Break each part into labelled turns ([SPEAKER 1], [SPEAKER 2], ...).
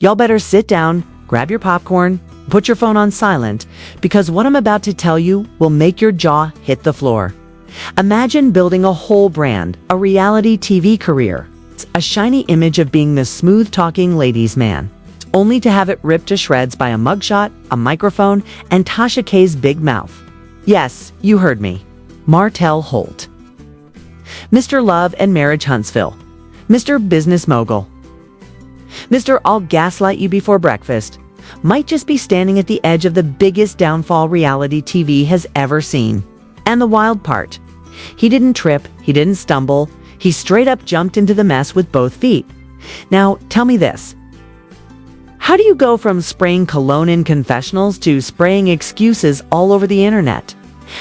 [SPEAKER 1] Y'all better sit down, grab your popcorn, put your phone on silent, because what I'm about to tell you will make your jaw hit the floor. Imagine building a whole brand, a reality TV career, a shiny image of being the smooth-talking ladies' man, only to have it ripped to shreds by a mugshot, a microphone, and Tasha K's big mouth. Yes, you heard me. Martell Holt. Mr. Love and Marriage Huntsville. Mr. Business Mogul. Mr. I'll gaslight you before breakfast. Might just be standing at the edge of the biggest downfall reality TV has ever seen. And the wild part, he didn't trip, he didn't stumble, he straight up jumped into the mess with both feet. Now, tell me this. How do you go from spraying cologne in confessionals to spraying excuses all over the internet?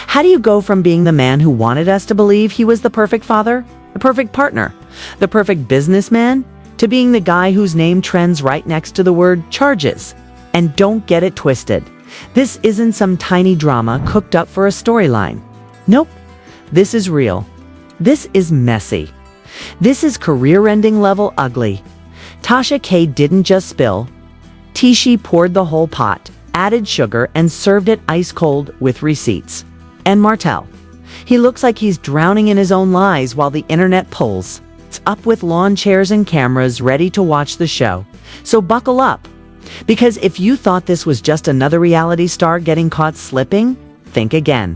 [SPEAKER 1] How do you go from being the man who wanted us to believe he was the perfect father, the perfect partner, the perfect businessman, to being the guy whose name trends right next to the word charges? And don't get it twisted. This isn't some tiny drama cooked up for a storyline. Nope. This is real. This is messy. This is career-ending level ugly. Tasha K didn't just spill. She poured the whole pot, added sugar, and served it ice cold with receipts. And Martell. He looks like he's drowning in his own lies while the internet pulls. It's up with lawn chairs and cameras ready to watch the show. So buckle up. Because if you thought this was just another reality star getting caught slipping, think again.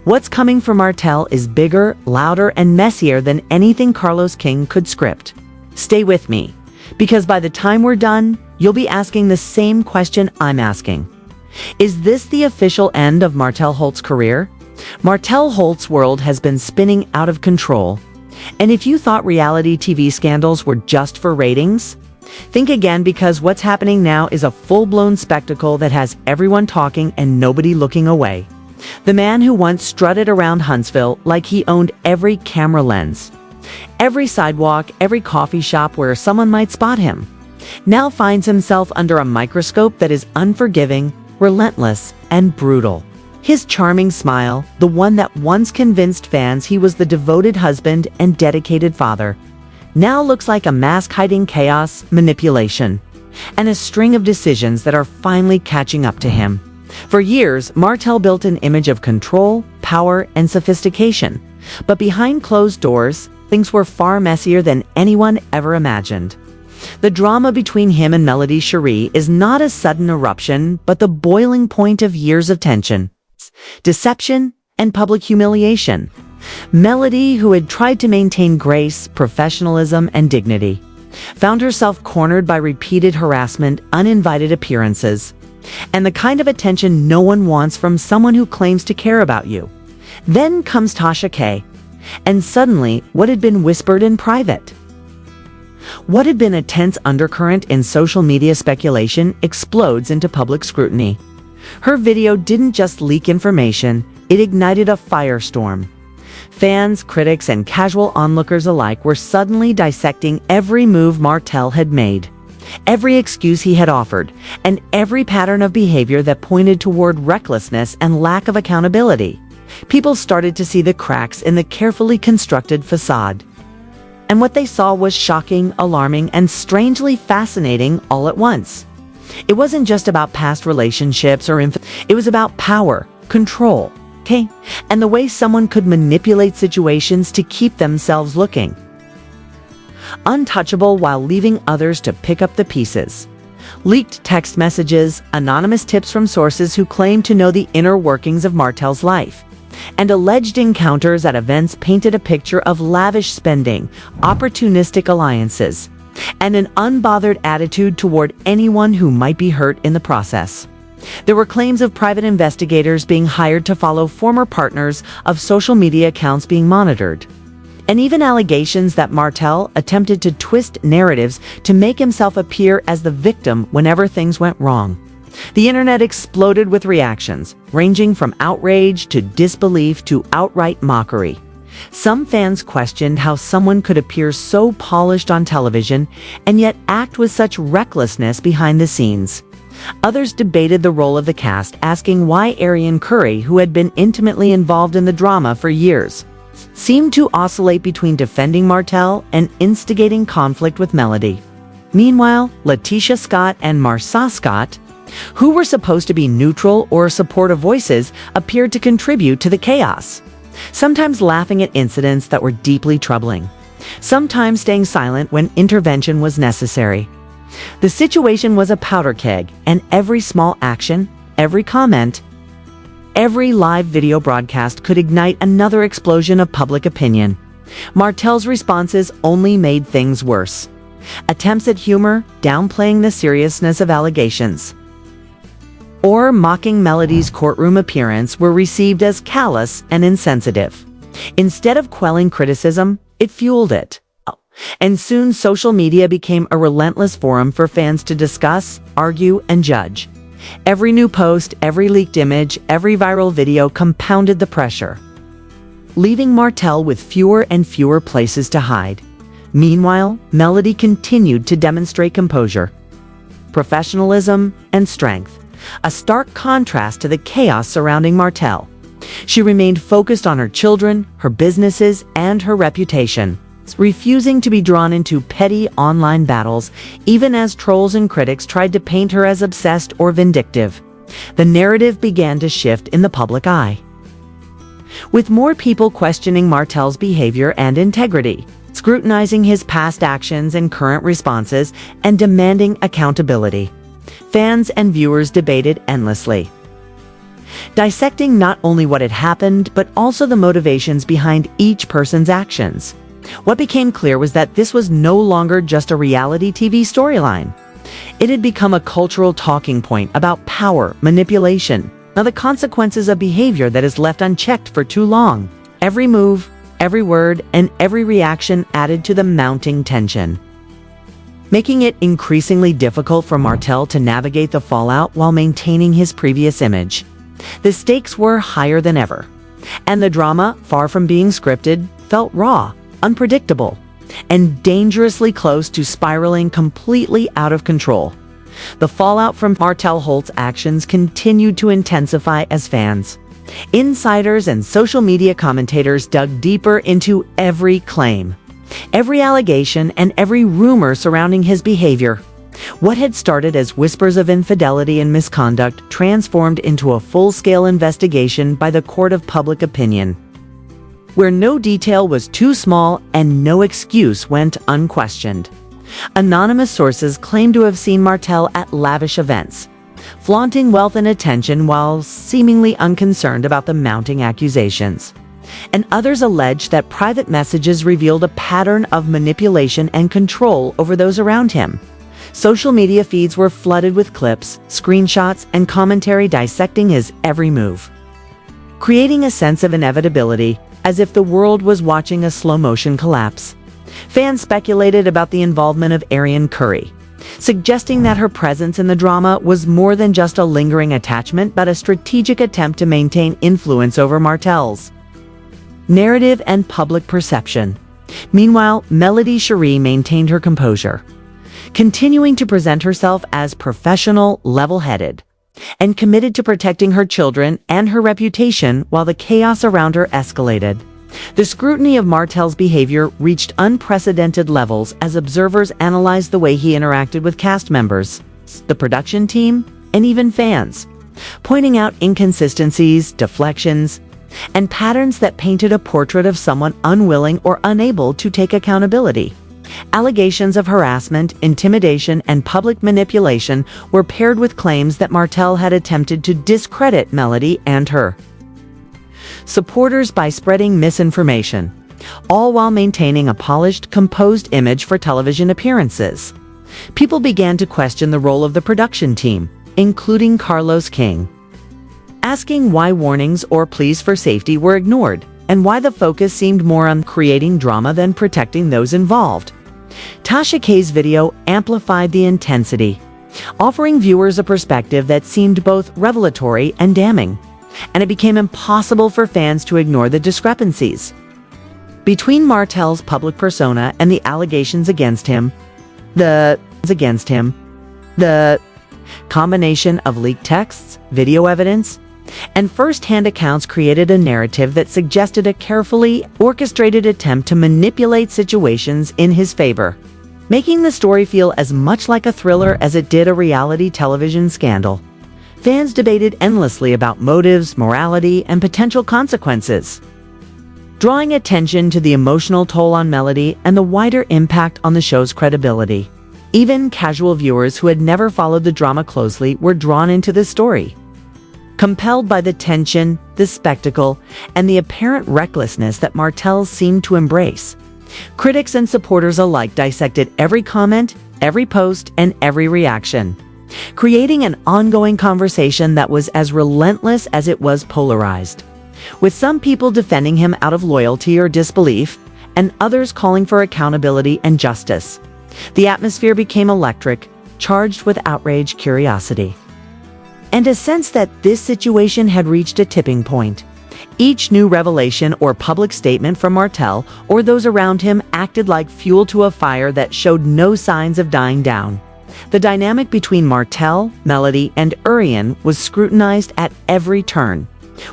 [SPEAKER 1] What's coming for Martell is bigger, louder, and messier than anything Carlos King could script. Stay with me, because by the time we're done, you'll be asking the same question I'm asking. Is this the official end of Martell Holt's career? Martell Holt's world has been spinning out of control. And if you thought reality TV scandals were just for ratings, think again, because what's happening now is a full-blown spectacle that has everyone talking and nobody looking away. The man who once strutted around Huntsville like he owned every camera lens, every sidewalk, every coffee shop where someone might spot him, now finds himself under a microscope that is unforgiving, relentless, and brutal. His charming smile, the one that once convinced fans he was the devoted husband and dedicated father, now looks like a mask hiding chaos, manipulation, and a string of decisions that are finally catching up to him. For years, Martell built an image of control, power, and sophistication. But behind closed doors, things were far messier than anyone ever imagined. The drama between him and Melody Cherie is not a sudden eruption, but the boiling point of years of tension, deception, and public humiliation. Melody, who had tried to maintain grace, professionalism, and dignity, found herself cornered by repeated harassment, uninvited appearances, and the kind of attention no one wants from someone who claims to care about you. Then comes Tasha K, and suddenly, what had been whispered in private, what had been a tense undercurrent in social media speculation, explodes into public scrutiny. Her video didn't just leak information, it ignited a firestorm. Fans, critics, and casual onlookers alike were suddenly dissecting every move Martell had made, every excuse he had offered, and every pattern of behavior that pointed toward recklessness and lack of accountability. People started to see the cracks in the carefully constructed facade. And what they saw was shocking, alarming, and strangely fascinating all at once. It wasn't just about past relationships it was about power, control, okay? And the way someone could manipulate situations to keep themselves looking untouchable while leaving others to pick up the pieces. Leaked text messages, anonymous tips from sources who claimed to know the inner workings of Martell's life, and alleged encounters at events painted a picture of lavish spending, opportunistic alliances, and an unbothered attitude toward anyone who might be hurt in the process. There were claims of private investigators being hired to follow former partners, of social media accounts being monitored, and even allegations that Martell attempted to twist narratives to make himself appear as the victim whenever things went wrong. The internet exploded with reactions, ranging from outrage to disbelief to outright mockery. Some fans questioned how someone could appear so polished on television and yet act with such recklessness behind the scenes. Others debated the role of the cast, asking why Arian Curry, who had been intimately involved in the drama for years, seemed to oscillate between defending Martell and instigating conflict with Melody. Meanwhile, Letitia Scott and Marcia Scott, who were supposed to be neutral or supportive voices, appeared to contribute to the chaos, sometimes laughing at incidents that were deeply troubling, sometimes staying silent when intervention was necessary. The situation was a powder keg, and every small action, every comment, every live video broadcast could ignite another explosion of public opinion. Martell's responses only made things worse. Attempts at humor, downplaying the seriousness of allegations, or mocking Melody's courtroom appearance were received as callous and insensitive. Instead of quelling criticism, it fueled it. And soon social media became a relentless forum for fans to discuss, argue, and judge. Every new post, every leaked image, every viral video compounded the pressure, leaving Martell with fewer and fewer places to hide. Meanwhile, Melody continued to demonstrate composure, professionalism, and strength, a stark contrast to the chaos surrounding Martell. She remained focused on her children, her businesses, and her reputation, refusing to be drawn into petty online battles, even as trolls and critics tried to paint her as obsessed or vindictive. The narrative began to shift in the public eye, with more people questioning Martell's behavior and integrity, scrutinizing his past actions and current responses, and demanding accountability. Fans and viewers debated endlessly, dissecting not only what had happened, but also the motivations behind each person's actions. What became clear was that this was no longer just a reality TV storyline. It had become a cultural talking point about power, manipulation, and the consequences of behavior that is left unchecked for too long. Every move, every word, and every reaction added to the mounting tension, making it increasingly difficult for Martell to navigate the fallout while maintaining his previous image. The stakes were higher than ever, and the drama, far from being scripted, felt raw, unpredictable, and dangerously close to spiraling completely out of control. The fallout from Martell Holt's actions continued to intensify as fans, insiders, and social media commentators dug deeper into every claim, every allegation, and every rumor surrounding his behavior. What had started as whispers of infidelity and misconduct transformed into a full-scale investigation by the court of public opinion, where no detail was too small and no excuse went unquestioned. Anonymous sources claimed to have seen Martell at lavish events, flaunting wealth and attention while seemingly unconcerned about the mounting accusations. And others alleged that private messages revealed a pattern of manipulation and control over those around him. Social media feeds were flooded with clips, screenshots, and commentary dissecting his every move, creating a sense of inevitability, as if the world was watching a slow-motion collapse. Fans speculated about the involvement of Arian Curry, suggesting that her presence in the drama was more than just a lingering attachment but a strategic attempt to maintain influence over Martell's narrative and public perception. Meanwhile, Melody Cherie maintained her composure, continuing to present herself as professional, level-headed, and committed to protecting her children and her reputation while the chaos around her escalated. The scrutiny of Martell's behavior reached unprecedented levels as observers analyzed the way he interacted with cast members, the production team, and even fans, pointing out inconsistencies, deflections, and patterns that painted a portrait of someone unwilling or unable to take accountability. Allegations of harassment, intimidation, and public manipulation were paired with claims that Martell had attempted to discredit Melody and her supporters by spreading misinformation, all while maintaining a polished, composed image for television appearances. People began to question the role of the production team, including Carlos King, asking why warnings or pleas for safety were ignored, and why the focus seemed more on creating drama than protecting those involved. Tasha K's video amplified the intensity, offering viewers a perspective that seemed both revelatory and damning, and it became impossible for fans to ignore the discrepancies between Martell's public persona and the allegations against him. The combination of leaked texts, video evidence, and first-hand accounts created a narrative that suggested a carefully orchestrated attempt to manipulate situations in his favor. making the story feel as much like a thriller as it did a reality television scandal. Fans debated endlessly about motives, morality, and potential consequences, drawing attention to the emotional toll on Melody and the wider impact on the show's credibility. Even casual viewers who had never followed the drama closely were drawn into this story, compelled by the tension, the spectacle, and the apparent recklessness that Martell seemed to embrace. Critics and supporters alike dissected every comment, every post, and every reaction, creating an ongoing conversation that was as relentless as it was polarized, with some people defending him out of loyalty or disbelief, and others calling for accountability and justice. The atmosphere became electric, charged with outrage, curiosity, and a sense that this situation had reached a tipping point. Each new revelation or public statement from Martell or those around him acted like fuel to a fire that showed no signs of dying down. The dynamic between Martell, Melody, and Urian was scrutinized at every turn,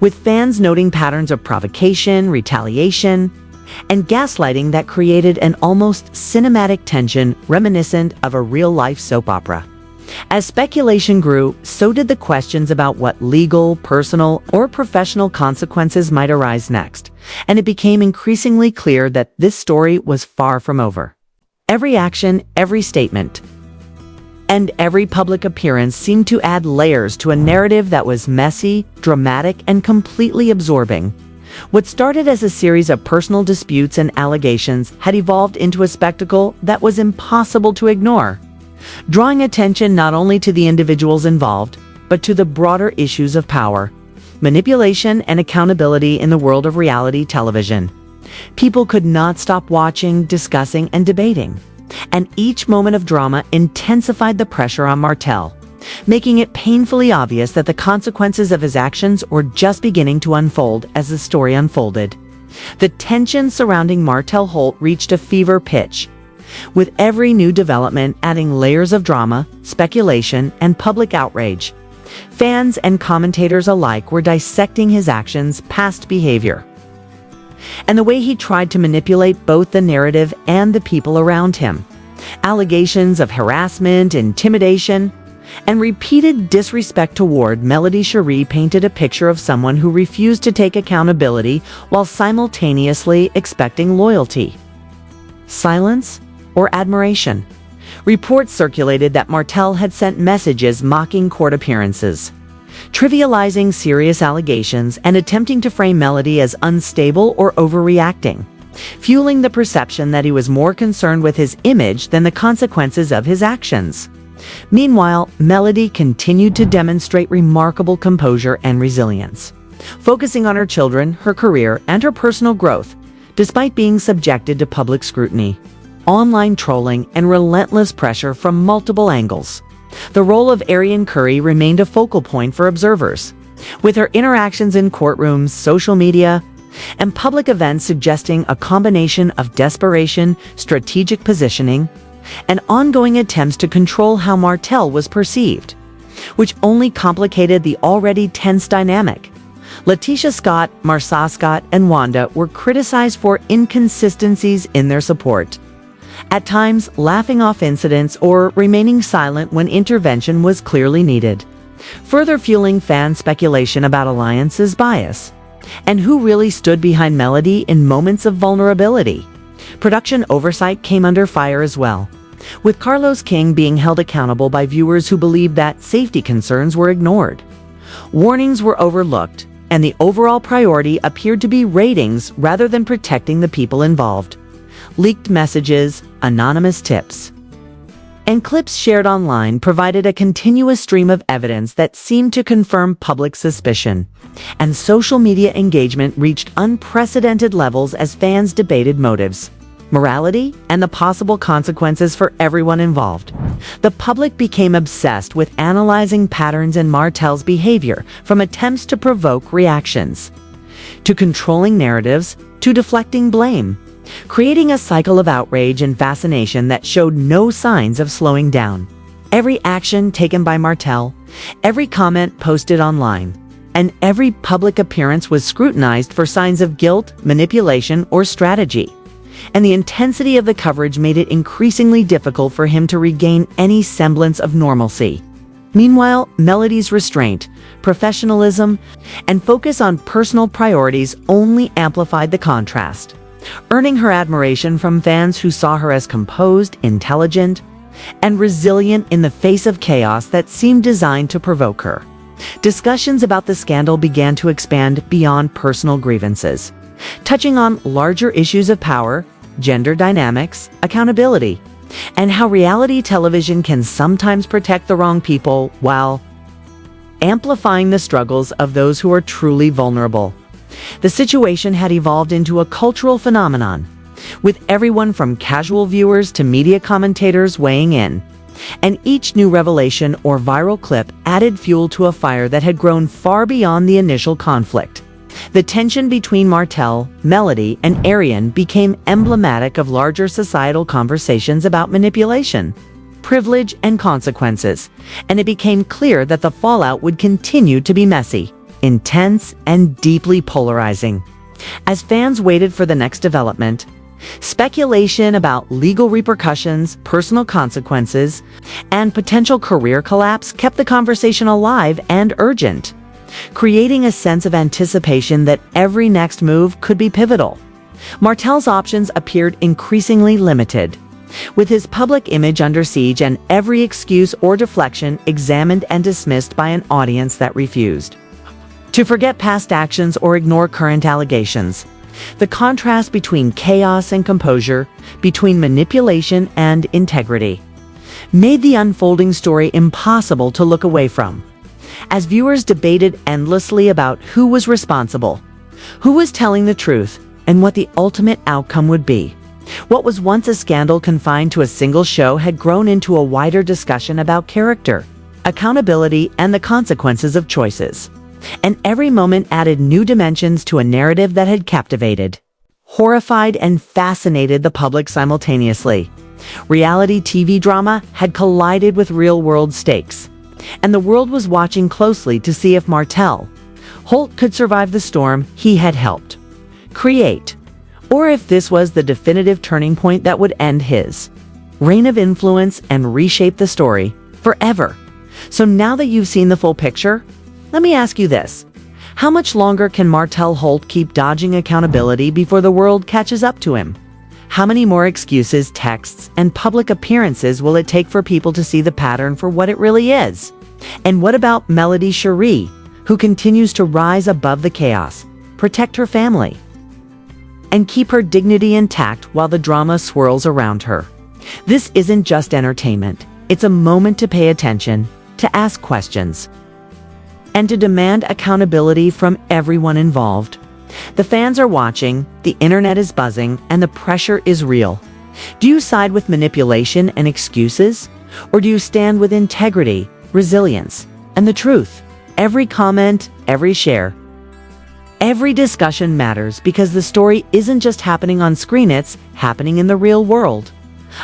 [SPEAKER 1] with fans noting patterns of provocation, retaliation, and gaslighting that created an almost cinematic tension reminiscent of a real-life soap opera. As speculation grew, so did the questions about what legal, personal, or professional consequences might arise next, and it became increasingly clear that this story was far from over. Every action, every statement, and every public appearance seemed to add layers to a narrative that was messy, dramatic, and completely absorbing. What started as a series of personal disputes and allegations had evolved into a spectacle that was impossible to ignore, drawing attention not only to the individuals involved, but to the broader issues of power, manipulation, and accountability in the world of reality television. People could not stop watching, discussing, and debating, and each moment of drama intensified the pressure on Martell, making it painfully obvious that the consequences of his actions were just beginning to unfold as the story unfolded. The tension surrounding Martell Holt reached a fever pitch, with every new development adding layers of drama, speculation, and public outrage. Fans and commentators alike were dissecting his actions, past behavior, and the way he tried to manipulate both the narrative and the people around him. Allegations of harassment, intimidation, and repeated disrespect toward Melody Cherie painted a picture of someone who refused to take accountability while simultaneously expecting loyalty, silence, or admiration. Reports circulated that Martell had sent messages mocking court appearances, trivializing serious allegations, and attempting to frame Melody as unstable or overreacting, fueling the perception that he was more concerned with his image than the consequences of his actions. Meanwhile, Melody continued to demonstrate remarkable composure and resilience, focusing on her children, her career, and her personal growth, despite being subjected to public scrutiny, online trolling, and relentless pressure from multiple angles. The role of Arian Curry remained a focal point for observers, with her interactions in courtrooms, social media, and public events suggesting a combination of desperation, strategic positioning, and ongoing attempts to control how Martell was perceived, which only complicated the already tense dynamic. Letitia Scott, Marsa Scott, and Wanda were criticized for inconsistencies in their support, at times laughing off incidents or remaining silent when intervention was clearly needed, further fueling fan speculation about alliances bias and who really stood behind Melody in moments of vulnerability. Production oversight came under fire as well, with Carlos King being held accountable by viewers who believed that safety concerns were ignored. Warnings were overlooked, and the overall priority appeared to be ratings rather than protecting the people involved. Leaked messages, anonymous tips, and clips shared online provided a continuous stream of evidence that seemed to confirm public suspicion, and social media engagement reached unprecedented levels as fans debated motives, morality, and the possible consequences for everyone involved. The public became obsessed with analyzing patterns in Martell's behavior, from attempts to provoke reactions, to controlling narratives, to deflecting blame, creating a cycle of outrage and fascination that showed no signs of slowing down. Every action taken by Martell, every comment posted online, and every public appearance was scrutinized for signs of guilt, manipulation, or strategy. and the intensity of the coverage made it increasingly difficult for him to regain any semblance of normalcy. Meanwhile, Melody's restraint, professionalism, and focus on personal priorities only amplified the contrast, earning her admiration from fans who saw her as composed, intelligent, and resilient in the face of chaos that seemed designed to provoke her. Discussions about the scandal began to expand beyond personal grievances, touching on larger issues of power, gender dynamics, accountability, and how reality television can sometimes protect the wrong people while amplifying the struggles of those who are truly vulnerable. The situation had evolved into a cultural phenomenon, with everyone from casual viewers to media commentators weighing in, and each new revelation or viral clip added fuel to a fire that had grown far beyond the initial conflict. The tension between Martell, Melody, and Arian became emblematic of larger societal conversations about manipulation, privilege, and consequences, and it became clear that the fallout would continue to be messy, intense, and deeply polarizing. As fans waited for the next development, speculation about legal repercussions, personal consequences, and potential career collapse kept the conversation alive and urgent, creating a sense of anticipation that every next move could be pivotal. Martell's options appeared increasingly limited, with his public image under siege and every excuse or deflection examined and dismissed by an audience that refused to forget past actions or ignore current allegations. The contrast between chaos and composure, between manipulation and integrity, made the unfolding story impossible to look away from. As viewers debated endlessly about who was responsible, who was telling the truth, and what the ultimate outcome would be, what was once a scandal confined to a single show had grown into a wider discussion about character, accountability, and the consequences of choices. And every moment added new dimensions to a narrative that had captivated, horrified, and fascinated the public simultaneously. Reality TV drama had collided with real-world stakes, and the world was watching closely to see if Martell Holt could survive the storm he had helped create, or if this was the definitive turning point that would end his reign of influence and reshape the story forever. So now that you've seen the full picture, let me ask you this. How much longer can Martell Holt keep dodging accountability before the world catches up to him? How many more excuses, texts, and public appearances will it take for people to see the pattern for what it really is? And what about Melody Cherie, who continues to rise above the chaos, protect her family, and keep her dignity intact while the drama swirls around her? This isn't just entertainment. It's a moment to pay attention, to ask questions, and to demand accountability from everyone involved. The fans are watching, the internet is buzzing, and the pressure is real. Do you side with manipulation and excuses? Or do you stand with integrity, resilience, and the truth? Every comment, every share, every discussion matters because the story isn't just happening on screen, it's happening in the real world,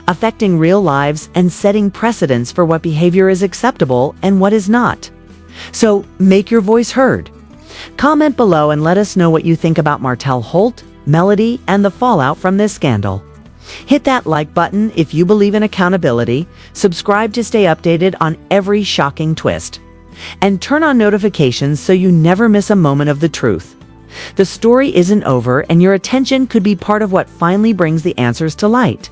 [SPEAKER 1] affecting real lives and setting precedents for what behavior is acceptable and what is not. So make your voice heard. Comment below and let us know what you think about Martell Holt, Melody, and the fallout from this scandal. Hit that like button if you believe in accountability, subscribe to stay updated on every shocking twist, and turn on notifications so you never miss a moment of the truth. The story isn't over, and your attention could be part of what finally brings the answers to light.